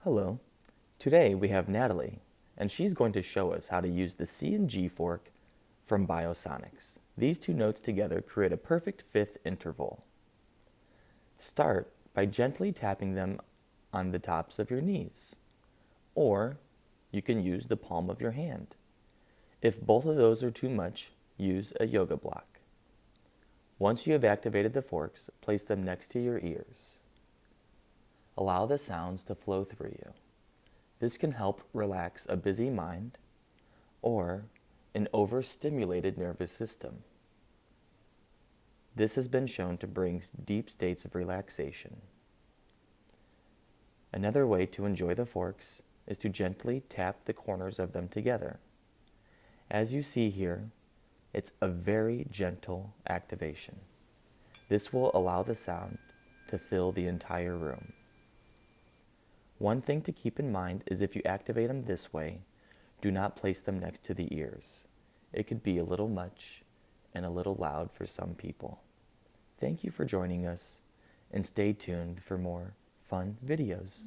Hello. Today we have Natalie, and she's going to show us how to use the C and G fork from BioSonics. These two notes together create a perfect fifth interval. Start by gently tapping them on the tops of your knees, or you can use the palm of your hand. If both of those are too much, use a yoga block. Once you have activated the forks, place them next to your ears. Allow the sounds to flow through you. This can help relax a busy mind or an overstimulated nervous system. This has been shown to bring deep states of relaxation. Another way to enjoy the forks is to gently tap the corners of them together. As you see here, it's a very gentle activation. This will allow the sound to fill the entire room. One thing to keep in mind is if you activate them this way, do not place them next to the ears. It could be a little much and a little loud for some people. Thank you for joining us, and stay tuned for more fun videos.